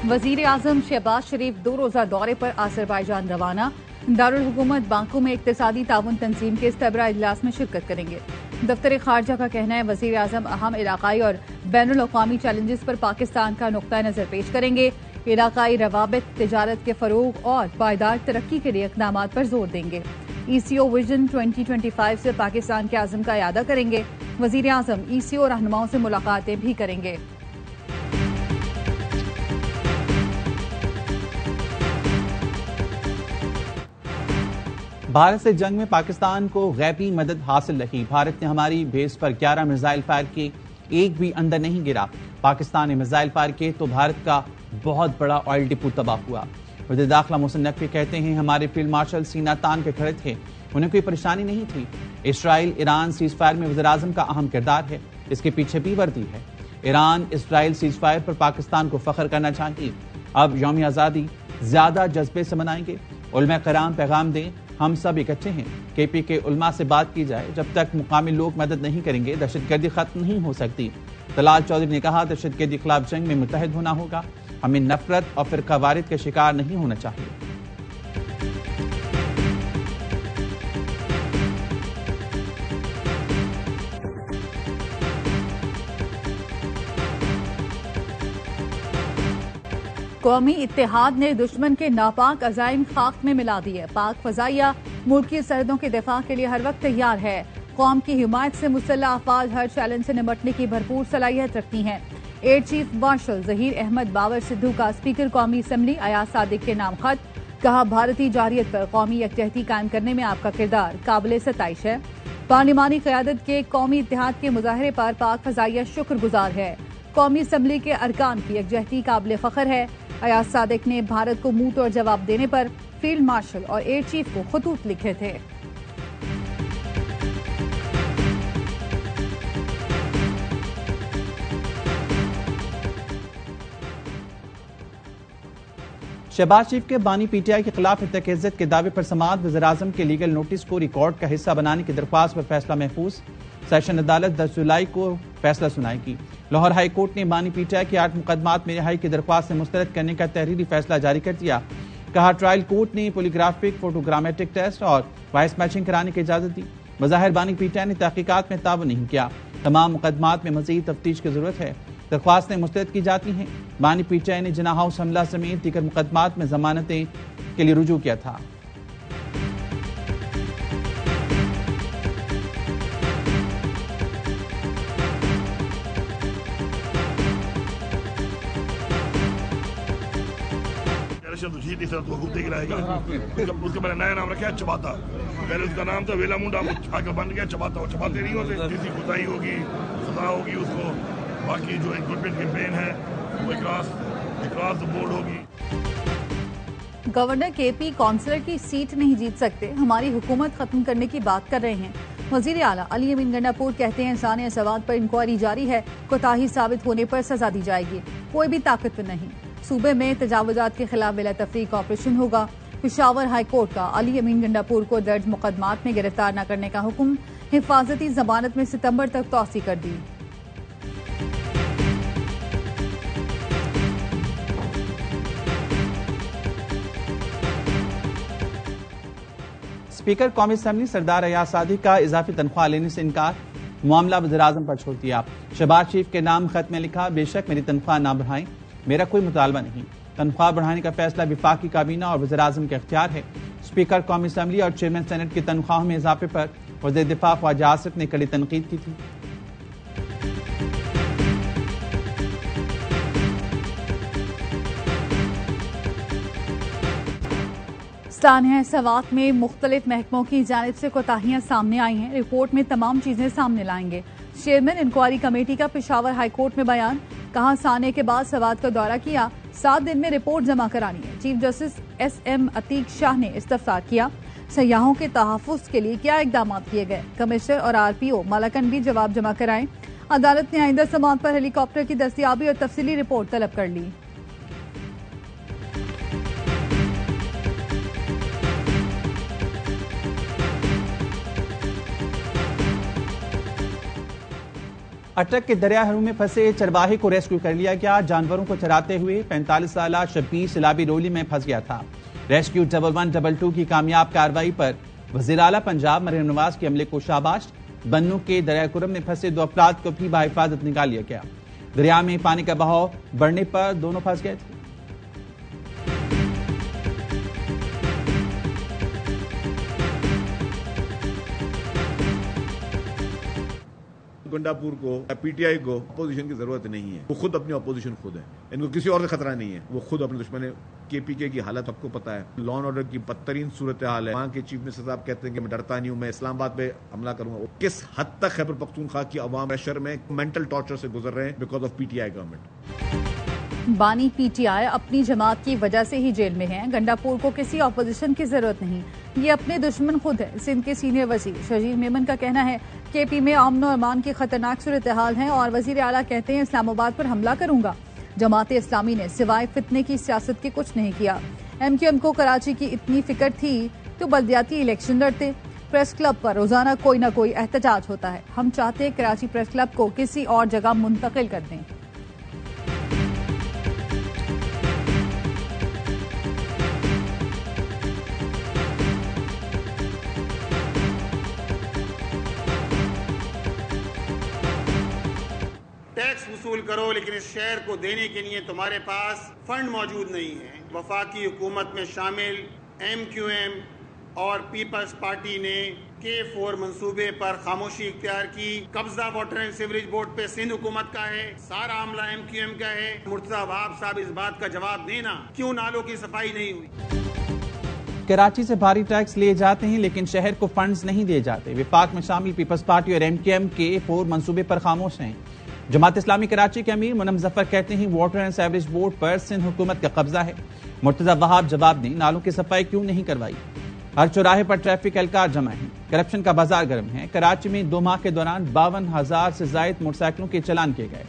वजीर आजम शहबाज शरीफ 2 रोजा दौरे पर अजरबैजान रवाना। दारुल हुकूमत बाकू में इक्तिसादी ताउन तंजीम के सरबराह इजलास में शिरकत करेंगे। दफ्तर खारजा का कहना है वजीर आजम अहम इलाकाई और बैनुल अक़वामी चैलेंजेस पर पाकिस्तान का नुक्ता नजर पेश करेंगे। इलाकाई रवाबित, तिजारत के फरोग और पायदार तरक्की के लिए इक़दामात पर जोर देंगे। ECO विजन 2025 से पाकिस्तान के आज़म का इयादा करेंगे। वजीर आजम ECO रहनुमाओं से मुलाकातें भी करेंगे। भारत से जंग में पाकिस्तान को गैबी मदद हासिल रही। भारत ने हमारी बेस पर 11 मिसाइल फायर किए, एक भी अंदर नहीं गिरा। पाकिस्तान ने मिसाइल फायर किए तो भारत का बहुत बड़ा ऑयल डिपो तबाह हुआ। वज़ीर दाखिला मोहसिन नकवी कहते हैं हमारे फील्ड मार्शल सीना तान के खड़े थे, उन्हें कोई परेशानी नहीं थी। इसराइल ईरान सीज फायर में वज़ीर आज़म का अहम किरदार है, इसके पीछे भी वर्दी है। ईरान इसराइल सीज फायर पर पाकिस्तान को फख्र करना चाहिए। अब यौम आज़ादी ज्यादा जज्बे से मनाएंगे। उलमा कराम पैगाम दें, हम सब इकट्ठे हैं। KP के उलमा से बात की जाए, जब तक मुकामी लोग मदद नहीं करेंगे दहशतगर्दी खत्म नहीं हो सकती। तलाल चौधरी ने कहा दहशतगर्दी के खिलाफ जंग में मुत्तहिद होना होगा। हमें नफरत और फिरकावारियत के शिकार नहीं होना चाहिए। कौमी इत्तेहाद ने दुश्मन के नापाक अजाइम खाक में मिला दिए। पाक फजाइया मुल्क की सरहदों के दिफा के लिए हर वक्त तैयार है। कौम की हिमायत से मुसल्लह अफवाज हर चैलेंज से निपटने की भरपूर सलाहियत रखती हैं। Air chief marshal Zaheer Ahmed Babar Sidhu का स्पीकर कौमी असम्बली अयाज सादिक के नाम खत। कहा भारतीय जारियत पर कौमी यकजहती कायम करने में आपका किरदार काबिल सताइश है। पार्लिमानी क़यादत के कौमी इत्तेहाद के मुजाहरे पर पाक फजाइया शुक्रगुजार है। कौमी असम्बली के अरकान की यकजहती काबिल फख्र है। अयाज सादिक ने भारत को मुंह तोड़ जवाब देने पर फील्ड मार्शल और एयर चीफ को खतूत लिखे थे। शहबाज शरीफ के बानी PTI के खिलाफ इज्जत के दावे पर समाअत वज़ीर आज़म के लीगल नोटिस को रिकॉर्ड का हिस्सा बनाने की दरख्वास्त पर फैसला महफूज। सेशन अदालत 10 जुलाई को फैसला सुनाएगी। लाहौर हाई कोर्ट ने बानी PTI के 8 मुकदमात में रिहाई की दरख्वास्त से मुस्तरद करने का तहरीरी फैसला जारी कर दिया। कहा ट्रायल कोर्ट ने पॉलीग्राफिक, फोटोग्रामेटिक टेस्ट और वॉइस मैचिंग कराने की इजाजत दी। बज़ाहिर बानी PTI ने तहकीकात में ताउन नहीं किया। तमाम मुकदमात में मजीद तफ्तीश की जरूरत है। दरख्वास्तें मुस्तरद की जाती हैं। बानी PTI ने जिना हाउस हमला समेत दीगर मुकदमात में जमानतें के लिए रुजू किया था। उसके मैंने नया नाम रखा है चबाता। पहले उसका नाम था वेला मुंडा, आगे बन गया चबाता। वो चबाते नहीं होते, किसी खुदाई होगी, सजा होगी उसको। बाकी जो इक्विपमेंट कैंपेन है वो अक्रॉस द बोर्ड होगी। गवर्नर KP काउंसलर की सीट नहीं जीत सकते, हमारी हुकूमत खत्म करने की बात कर रहे हैं। वजीर आला अली अमीन गंडापुर कहते हैं इंसानी सवाद पर इंक्वायरी जारी है, कोताही साबित होने पर सजा दी जाएगी। कोई भी ताकतवर नहीं। सूबे में तजावुजात के खिलाफ बिला तफरीक ऑपरेशन होगा। पेशावर हाई कोर्ट का अली अमीन गंडापुर को दर्ज मुकदमात में गिरफ्तार न करने का हुक्म। हिफाजती जमानत में सितंबर तक तौसी कर दी। स्पीकर कौमी असम्बली सरदार अयाज सादिक का इजाफी तनख्वाह लेने से इनकार। मामला वज़ीर आज़म पर छोड़ दिया। शहबाज शरीफ के नाम खत में लिखा बेशक मेरी तनख्वाह ना बढ़ाएं, मेरा कोई मुतालबा नहीं। तनख्वाह बढ़ाने का फैसला विफाकी काबीना और वज़ीर आज़म के अख्तियार है। स्पीकर कौमी असम्बली और चेयरमैन सेनेट की तनख्वाहों में इजाफे पर वज़ीर दिफा ख्वाजा आसिफ ने कड़ी तनकीद की थी। सानिया सवात में मुख्तलिफ महकमों की जानिब से कोताहियां सामने आई हैं। रिपोर्ट में तमाम चीजें सामने लाएंगे। चेयरमैन इंक्वायरी कमेटी का पेशावर हाई कोर्ट में बयान। कहा सानिया के बाद सवात का दौरा किया, 7 दिन में रिपोर्ट जमा करानी है। Chief justice SM Atiq Shah ने इस्तफसार किया। सयाहों के तहफ़्फ़ुज़ के लिए क्या इकदाम किए गए, कमिश्नर और RPO मलकन भी जवाब जमा कराएं। अदालत ने आइंदा समाअत पर हेलीकॉप्टर की दस्तियाबी और तफसीली रिपोर्ट तलब कर ली। अटक के दरिया हरू में फंसे चरवाहे को रेस्क्यू कर लिया गया। जानवरों को चराते हुए 45 साला शब्बीर सैलाबी रोली में फंस गया था। रेस्क्यू 1112 की कामयाब कार्रवाई पर वज़ीर आला पंजाब मरियम नवाज के अमले को शाबाश। बन्नू के दरिया कुरम में फंसे 2 अफराद को भी बाहिफाजत निकाल लिया गया। दरिया में पानी का बहाव बढ़ने पर दोनों फंस गए थे। गंडापुर को पीटीआई को अपोजिशन की जरूरत नहीं है। वो खुद अपनी अपोजिशन खुद है, इनको किसी और का खतरा नहीं है। वो खुद अपने दुश्मन है। केपीके की हालत आपको पता है, लॉ एंड ऑर्डर की बदतरीन सूरत हाल है। वहां के चीफ मिनिस्टर साहब कहते हैं कि मैं डरता नहीं हूं, मैं इस्लामाबाद पे हमला करूंगा। किस हद तक खैबर पख्तूनख्वा की अवाम प्रेशर में मेंटल टॉर्चर से गुजर रहे हैं बिकॉज ऑफ पीटीआई गवर्नमेंट। बानी पीटीआई अपनी जमात की वजह से ही जेल में है। गंडापुर को किसी ऑपोजिशन की जरूरत नहीं, ये अपने दुश्मन खुद है। सिंध के सीनियर वजीर शजीर मेमन का कहना है केपी में अमन और अमान की खतरनाक सूरत हाल है और वजीर आला कहते हैं इस्लामाबाद पर हमला करूंगा। जमात इस्लामी ने सिवाय फितने की सियासत के कुछ नहीं किया। एमक्यूएम को कराची की इतनी फिक्र थी तो बल्दियाती इलेक्शन लड़ते। प्रेस क्लब पर रोजाना कोई न कोई एहतजाज होता है। हम चाहते हैं कराची प्रेस क्लब को किसी और जगह मुंतकिल कर दें। टैक्स वसूल करो लेकिन इस शहर को देने के लिए तुम्हारे पास फंड मौजूद नहीं है। वफाकी हुकूमत में शामिल एमक्यूएम और पीपल्स पार्टी ने K4 मंसूबे पर खामोशी इख्तियार की। कब्जा वाटर एंड सीवरेज बोर्ड पे सिंध हुकूमत का है, सारा मामला एमक्यूएम का है। मुर्तजा वहाब साहब इस बात का जवाब देना क्यों नालों की सफाई नहीं हुई। कराची से भारी टैक्स लिए जाते हैं लेकिन शहर को फंड्स नहीं दिए जाते। विफाक में शामिल पीपल्स पार्टी और एमक्यूएम K4 मंसूबे पर खामोश हैं। जमात इस्लामी कराची के अमीर मुनम जफर कहते हैं वाटर एंड सीवरेज बोर्ड पर सिंध हुकूमत का कब्जा है। मुर्तजा वहाब जवाब दें नालों की सफाई क्यों नहीं करवाई। हर चौराहे पर ट्रैफिक एहलकार जमा है। करप्शन का बाजार गर्म है। कराची में 2 माह के दौरान 52,000 से ज्यादा मोटरसाइकिलों के चालान किए गए।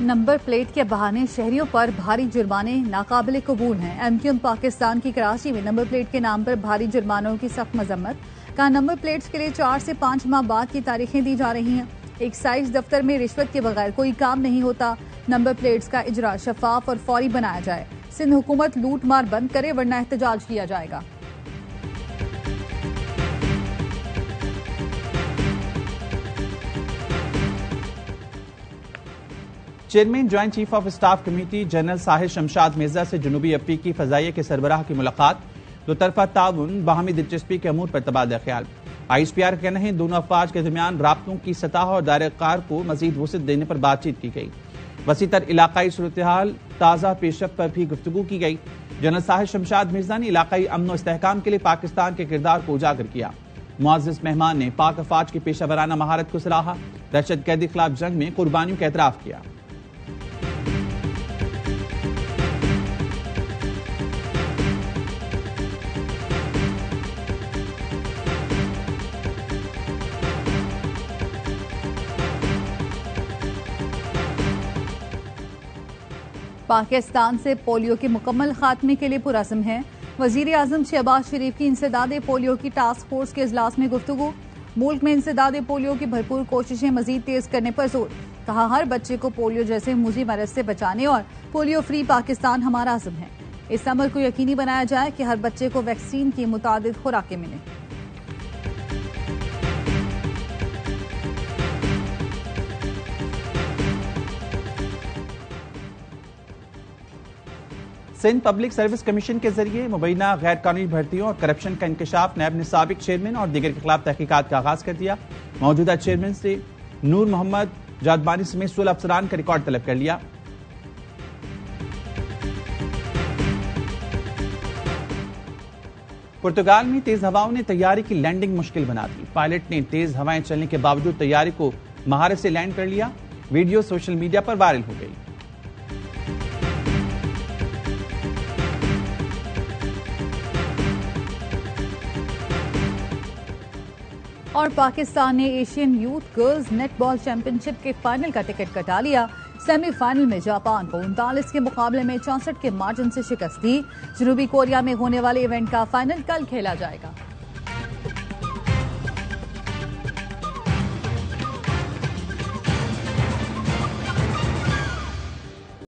नंबर प्लेट के बहाने शहरियों पर भारी जुर्माने नाकाबिले कबूल हैं। एमक्यूएम पाकिस्तान की कराची में नंबर प्लेट के नाम पर भारी जुर्मानों की सख्त मजम्मत। कहा नंबर प्लेट्स के लिए 4 से 5 माह बाद की तारीखें दी जा रही हैं। एक्साइज दफ्तर में रिश्वत के बगैर कोई काम नहीं होता। नंबर प्लेट्स का इजरा शफाफ और फौरी बनाया जाए। सिंध हुकूमत लूट मार बंद करे वरना एहतजाज किया जाएगा। Chairman joint chief of staff committee general Sahir Shamshad Mirza से जनूबी अफ्रीकी फजाइया के सरबराह की मुलाकात। 2 तरफा ताउन बाहमी दिलचस्पी के अमूर पर तबादला ख्याल। ISPR का कहना है दोनों अफवाज के दरमियान राब्तों की सतह और दायरे कार को मजीद वसअत देने पर बातचीत की गई। वसीतर इलाकाई सूरत हाल ताज़ा पेशरफ्त पर भी गुफ्तगू की गई। जनरल साहिर शमशाद मिर्जा ने इलाकाई अमन और इस्तेहकाम के लिए पाकिस्तान के किरदार को उजागर किया। मुअज़्ज़िज़ मेहमान ने पाक अफवाज की पेशा वराना महारत को सराहा। दहशत गर्दी के खिलाफ जंग में कुर्बानियों का एतराफ किया। पाकिस्तान से पोलियो के मुकम्मल खात्मे के लिए पुरज़्म है। वज़ीर आज़म शहबाज शरीफ की इंसदादे पोलियो की टास्क फोर्स के इजलास में गुफ्तगू। मुल्क में इंसदादे पोलियो की भरपूर कोशिशें मजीद तेज करने पर जोर। कहा हर बच्चे को पोलियो जैसे मुजी मरज से बचाने और पोलियो फ्री पाकिस्तान हमारा आज़म है। इस अमल को यकीनी बनाया जाए कि हर बच्चे को वैक्सीन की मुतादिद खुराकें मिलें। सिंध पब्लिक सर्विस कमीशन के जरिए मुबैना गैर कानूनी भर्तियों और करप्शन का इंकशाफ नैब ने साबिक चेयरमैन और दीगर के खिलाफ तहकीकात का आगाज कर दिया। मौजूदा चेयरमैन से नूर मोहम्मद जादबानी समेत 16 अफसरान का रिकॉर्ड तलब कर लिया। पुर्तगाल में तेज हवाओं ने तैयारी की लैंडिंग मुश्किल बना दी। पायलट ने तेज हवाएं चलने के बावजूद तैयारी को महारत से लैंड कर लिया। वीडियो सोशल मीडिया पर वायरल हो गई। और पाकिस्तान ने Asian youth girls netball championship के फाइनल का टिकट कटा लिया। सेमीफाइनल में जापान को 39 के मुकाबले में 64 के मार्जिन से शिकस्त दी। जनूबी कोरिया में होने वाले इवेंट का फाइनल कल खेला जाएगा।